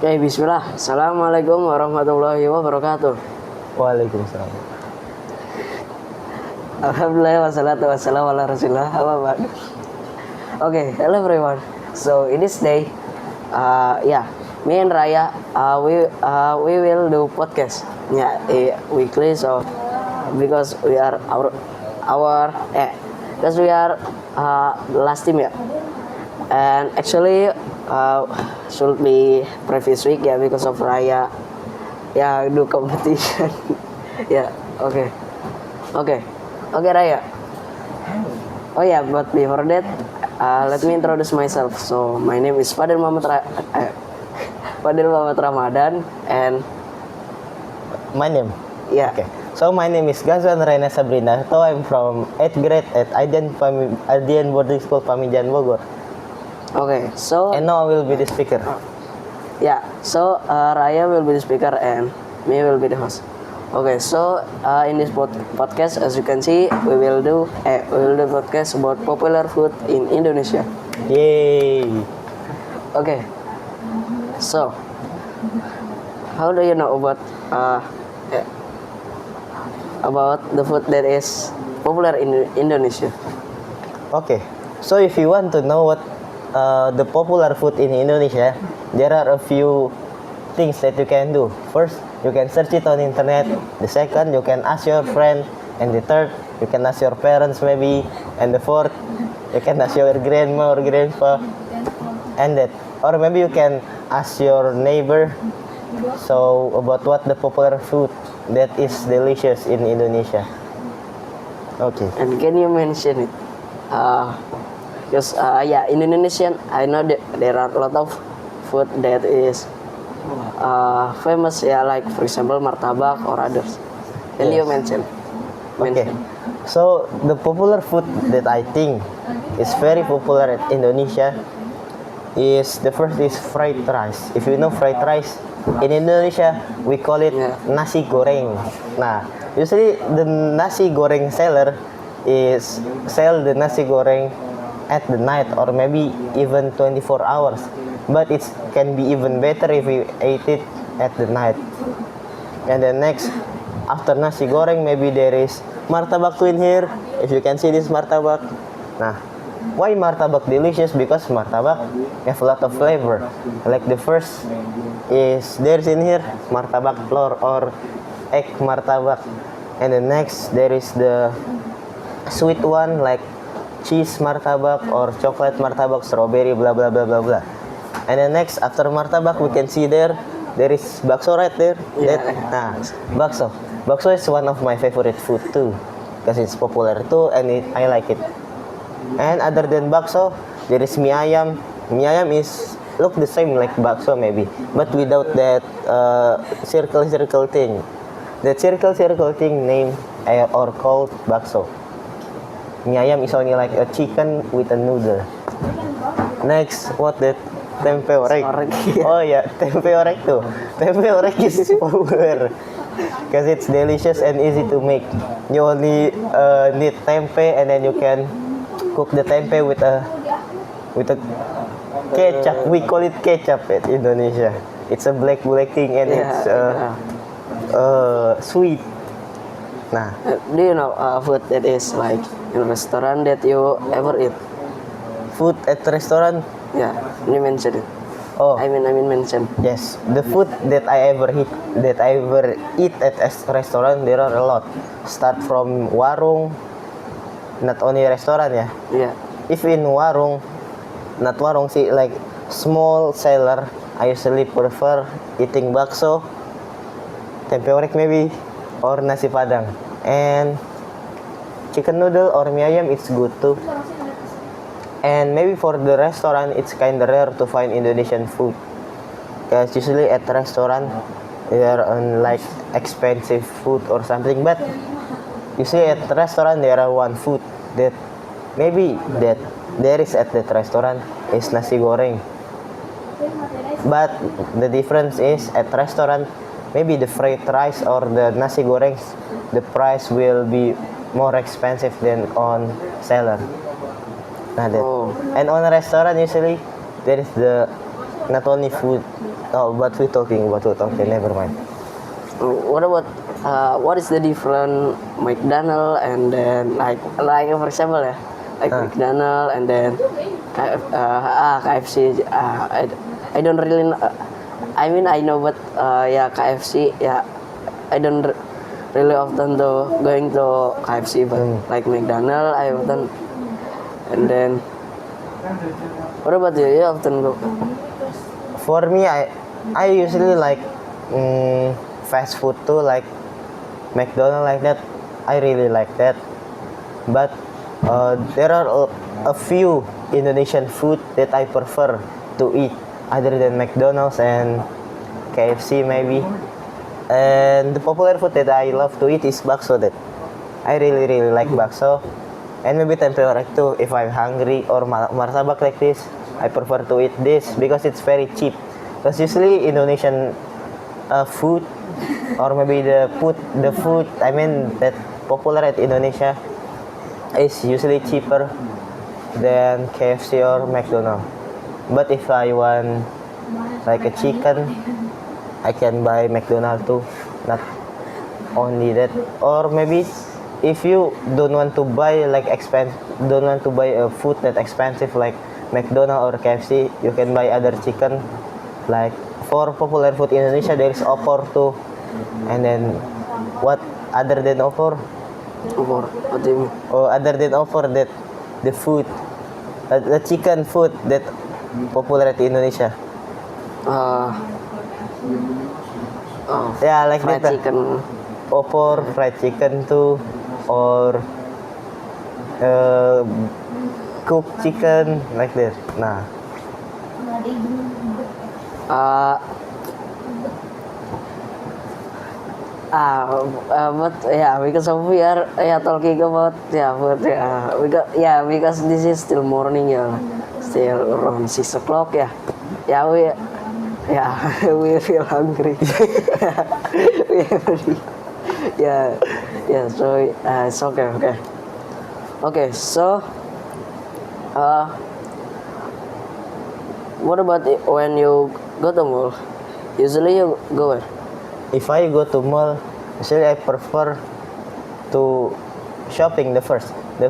Bismillah. Assalamualaikum warahmatullahi wabarakatuh. Waalaikumsalam. Alhamdulillah wassalatu wassalamu ala rasulillah. Okay, hello everyone. So in this day, me and Raya, we will do podcast. Weekly. So because we are because we are last team and actually should be previous week because of Raya do competition. Okay Raya. But before that, let me introduce myself. So my name is Fadil Muhammad Ramadan, and My name. yeah. Okay. So my name is Gazan Raina Sabrina. So I'm from 8th grade at Adian Boarding School Pamijan Bogor. Okay, so And now I will be the speaker. so Raya will be the speaker and me will be the host. Okay, so in this podcast, as you can see, we will do podcast about popular food in Indonesia. Yay! Okay, so how do you know about the food that is popular in Indonesia? Okay. So if you want to know what the popular food in Indonesia, there are a few things that you can do. First, you can search it on internet. The second, you can ask your friend. And the third, you can ask your parents maybe. And the fourth, you can ask your grandma or grandpa. And that, or maybe you can ask your neighbor. So about what the popular food that is delicious in Indonesia. Okay. And can you mention it? Because in Indonesian, I know that there are a lot of food that is famous, like for example martabak or others. Can you mention? Okay. So the popular food that I think is very popular in Indonesia is the first is fried rice. If you know fried rice, in Indonesia we call it nasi goreng. Nah, usually the nasi goreng seller is sell the nasi goreng at the night or maybe even 24 hours. But it can be even better if you ate it at the night. And then next, after nasi goreng, maybe there is martabak in here. If you can see this martabak. Nah, why martabak delicious? Because martabak have a lot of flavor. Like the first is there's in here martabak telur or egg martabak. And the next there is the sweet one like cheese martabak or chocolate martabak, strawberry, blah blah blah blah blah. And then next after martabak we can see there is bakso right there. Bakso. Bakso is one of my favorite food too because it's popular too and I like it. And other than bakso, there is mie ayam. Mie ayam is look the same like bakso maybe, but without that circle thing. That circle thing named or called bakso. Mie ayam is only like a chicken with a noodle. Next, what that? Tempe orek. Oh yeah, tempe orek too. Tempe orek is popular because it's delicious and easy to make. You only need tempe and then you can cook the tempe with a ketchup. We call it ketchup in Indonesia. It's a black thing and it's sweet. Nah, do you know food that is like in restaurant that you ever eat? Food at restaurant? Yeah, you mention it. Oh, I mean mention. yes. The food that I ever eat at a restaurant, there are a lot. Start from warung, not only restaurant Yeah. If in warung, not warung see like small seller, I usually prefer eating bakso, tempe orek maybe, or nasi padang. And chicken noodle or mie ayam, it's good too. And maybe for the restaurant, it's kind of rare to find Indonesian food. Because usually at restaurant, they are on like expensive food or something. But usually at restaurant, there are one food that maybe that there is at that restaurant is nasi goreng. But the difference is at restaurant, maybe the fried rice or the nasi goreng, the price will be more expensive than on seller. And on a restaurant usually there is the not only food. Oh, but we're talking about food. Okay, never mind. What about what is the different McDonald and then like for example ya, like McDonald and then KFC. I don't really know, I mean I know but yeah KFC yeah I don't really often to going to KFC but like McDonald I often and then what about you? You often go? For me, I usually like fast food too, like McDonald's like that. I really like that. But there are a few Indonesian food that I prefer to eat other than McDonald's and KFC maybe. And the popular food that I love to eat is bakso. That I really like bakso. And maybe tempurek too if I'm hungry or martabak like this. I prefer to eat this because it's very cheap. Because usually Indonesian food or maybe the food I mean that popular at Indonesia is usually cheaper than KFC or McDonald's. But if I want like a chicken, I can buy McDonald's too. Not only that, or maybe if you don't want to buy don't want to buy a food that expensive like McDonald's or KFC, you can buy other chicken. Like for popular food in Indonesia, there is opor too. And then what other than opor? Opor, what do you mean? Or other than opor that the food, the chicken food that popular at Indonesia. Yeah, like fried that. chicken. Opor, fried chicken too, or cooked chicken like that. Nah. But yeah, because of we are talking about food because this is still morning still around 6 o'clock we feel hungry. we already, so it's okay. So what about when you go to mall? Usually you go where? If I go to mall, usually I prefer to shopping the first. The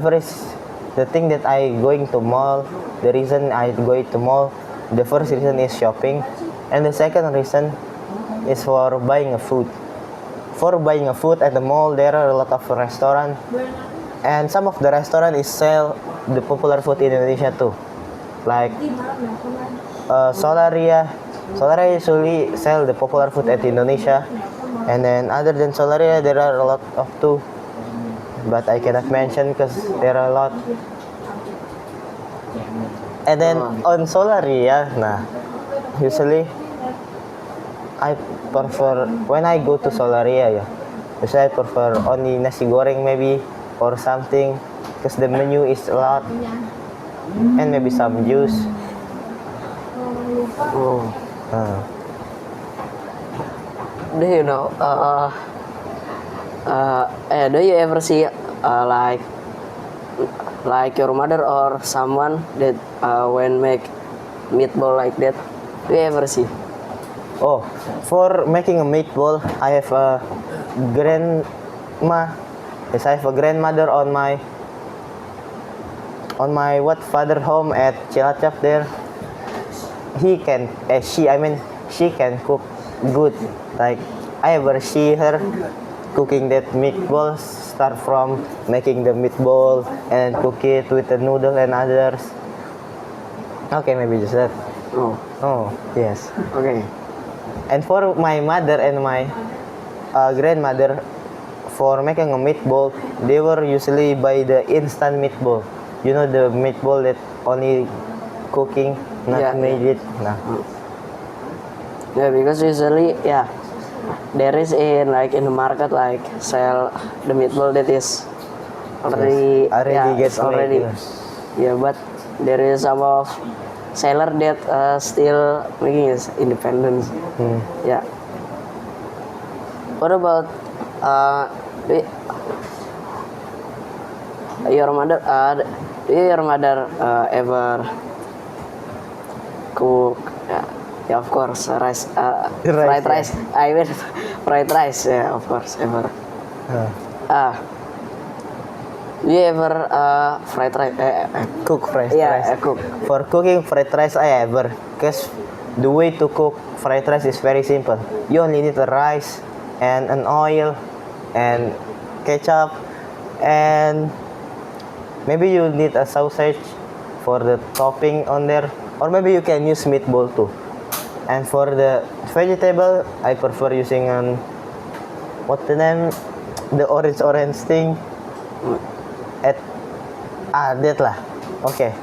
thing that I going to mall, the reason I going to mall, the first reason is shopping, and the second reason is for buying a food. For buying a food at the mall, there are a lot of restaurants, and some of the restaurant is sell the popular food in Indonesia too, like Solaria. Solaria usually sell the popular food at Indonesia, and then other than Solaria, there are a lot of too, but I cannot mention because there are a lot. And then on Solaria, usually I prefer when I go to Solaria, usually I prefer only nasi goreng maybe or something, because the menu is a lot, and maybe some juice. Do you know? Do you ever see like your mother or someone that when make meatball like that? Do you ever see? Oh, for making a meatball, I have a grandma. Yes, I have a grandmother on my father home at Cilacap there. She can cook good. Like I ever see her cooking that meatballs, start from making the meatball and cook it with the noodle and others. Okay, maybe just that. Oh, yes. Okay. And for my mother and my grandmother, for making a meatball, they were usually buy the instant meatball. You know the meatball that only cooking, not made it. Nah. Yeah, because usually there is in the market like sell the meatball that is already gets already made, but there is some of seller that still making it independent. Yeah. What about your mother? Do your mother ever cook Yeah, of course, rice, Rice, fried yeah. rice. I mean, fried rice. Yeah, of course, ever. Uh, you ever fried rice? Cook fried Yeah, rice. cook. For cooking fried rice, I ever. Because the way to cook fried rice is very simple. You only need the rice and an oil and ketchup and maybe you need a sausage for the topping on there, or maybe you can use meatball too. And for the vegetable, I prefer using what the name, the orange thing at that lah. Okay.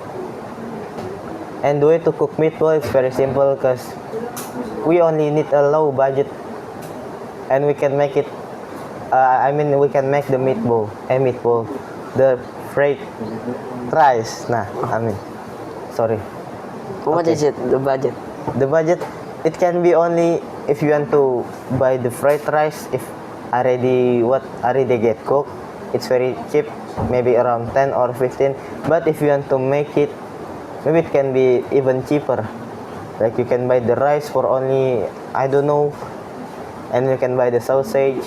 And the way to cook meatball is very simple because we only need a low budget and we can make it. We can make the meatball, the fried rice. Sorry. How much Okay. is it? The budget? The budget, it can be only if you want to buy the fried rice. If already get cooked, it's very cheap, maybe around 10 or 15. But if you want to make it, maybe it can be even cheaper. Like you can buy the rice for only, I don't know, and you can buy the sausage.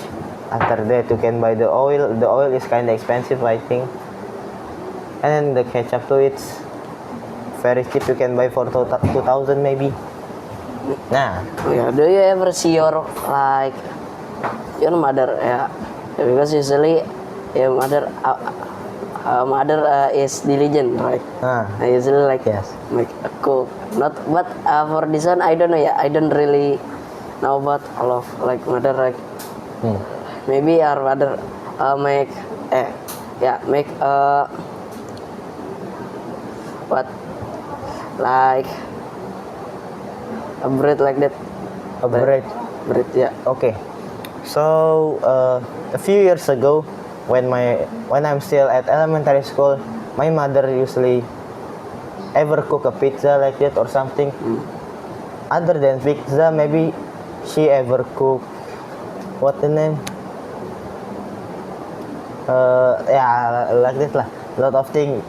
After that, you can buy the oil. The oil is kind of expensive, I think. And then the ketchup too, it's very cheap. You can buy for 2,000 maybe. Nah, Oh, yeah. Do you ever see your like your mother? Yeah, because usually your mother is diligent, right? I usually like Yes. make a cook. Not, but for this one I don't know. Yeah, I don't really know about all of like mother like. Maybe our mother make make what like a bread like that. A bread. Bread, yeah. Okay. So a few years ago, when I'm still at elementary school, my mother usually ever cook a pizza like that or something. Other than pizza, maybe she ever cook what the name? Like this lah. A lot of things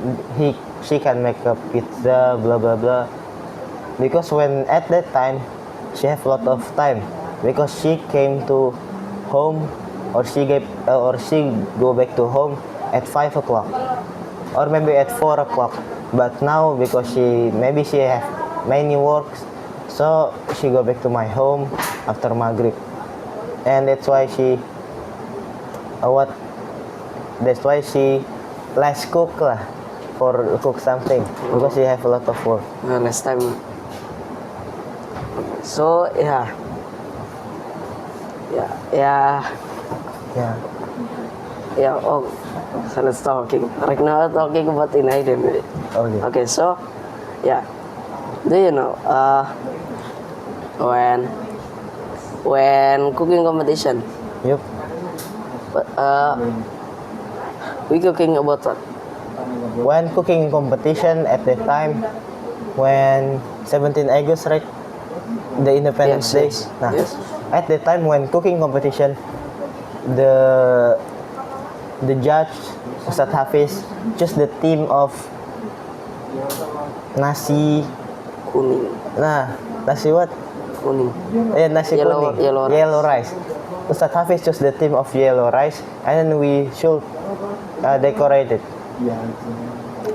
she can make a pizza, blah blah blah. Because when at that time she have a lot of time because she came to home or she go back to home at 5 o'clock or maybe at 4 o'clock. But now because she have many works, so she go back to my home after Maghrib, and that's why she less cook lah for cook something because she have a lot of work. Last time. So yeah. Yeah. Oh, so let's talking. Right now we're talking about in Aiden. Okay. Okay, so yeah. Do you know when cooking competition, Yup. but we cooking about what? When cooking competition at the time when 17 August, right? The Independence Day. Yes. Nah, Yes. at the time when cooking competition, the judge Ustadz Hafiz choose the theme of nasi. Kuning. Nasi what? Kuning. Nasi Yellow- kuning. yellow rice. Ustadz Hafiz chose the theme of yellow rice, and then we should decorate it.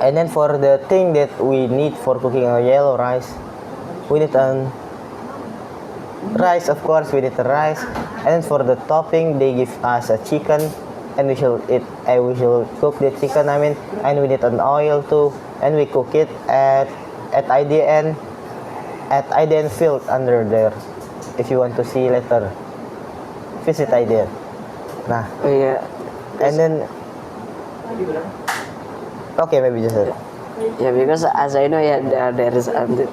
And then for the thing that we need for cooking a yellow rice, we need rice, of course. We need the rice, and then for the topping, they give us a chicken, and we should cook the chicken. And we need an oil too, and we cook it at IDN field under there. If you want to see later, visit IDN. Nah, Oh yeah. and then okay, maybe just that. Yeah, because as I know, yeah, there is until,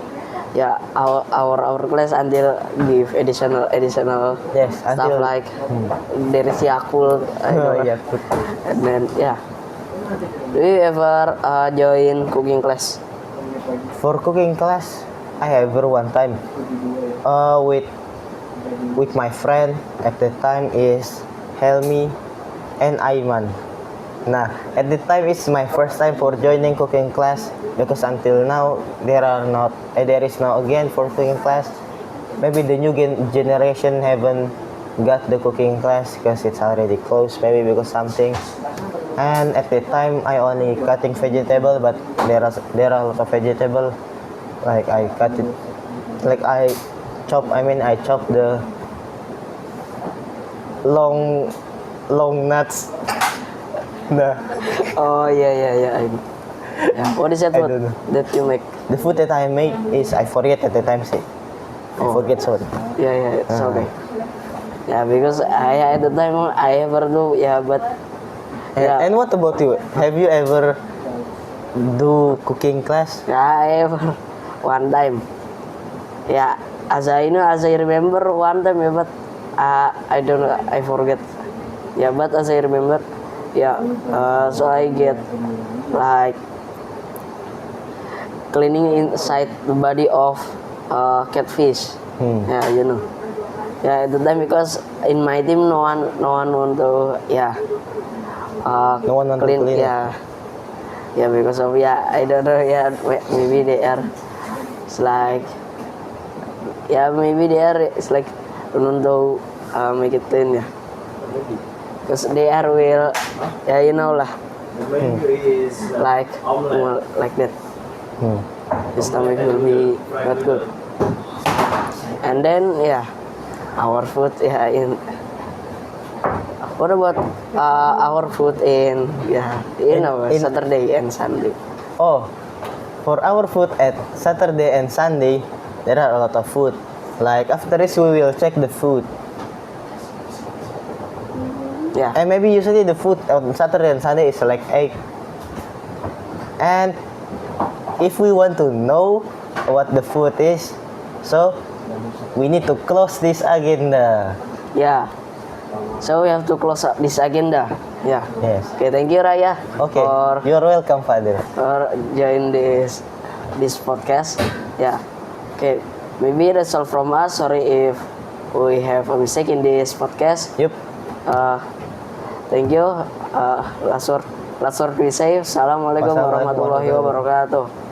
yeah, our class until give additional Yes, stuff until- like there is Yakult, I know, Yeah. and then yeah. Do you ever join cooking class? For cooking class, I ever one time with my friend at the time is Helmi and Aiman. Nah, at the time it's my first time for joining cooking class because until now there is no again for cooking class. maybe the new generation haven't got the cooking class because it's already closed, maybe because something. And at the time, I only cutting vegetable, but there are a lot of vegetable. Like I cut it, like I chop. I mean, I chop the long nuts. Nah, Oh yeah. Yeah. What is that I food don't know. that you make? the food that I made is I forget at the time. Say, I forget, sorry. Yeah, it's okay. Yeah, because I at the time I ever do, yeah, but yeah, And what about you? Have you ever do cooking class? yeah, I ever one time. Yeah, as I remember one time, yeah, but I don't know, I forget. Yeah, but as I remember, yeah, so I get like cleaning inside the body of catfish. Yeah, you know. Yeah, at the time because in my team no one want to No one want to clean, clean it. yeah, because of I don't know, maybe they are it's like maybe they are it's like don't want to make it clean, yeah, because they are will, you know lah, like like that. The stomach will be not good. And then our food what about our food in Saturday and Sunday? Oh, for our food at Saturday and Sunday, there are a lot of food. Like after this, we will check the food. Yeah, And maybe usually the food on Saturday and Sunday is like egg. And if we want to know what the food is, so we need to close this agenda. yeah. So we have to close up this agenda. Yeah. Yes. Okay, thank you Raya Okay. for You're welcome, Father. join this podcast. Yeah. Okay. Maybe that's all from us. Sorry if we have a mistake in this podcast. Yup. Thank you. Last word we say. Assalamualaikum warahmatullahi wabarakatuh.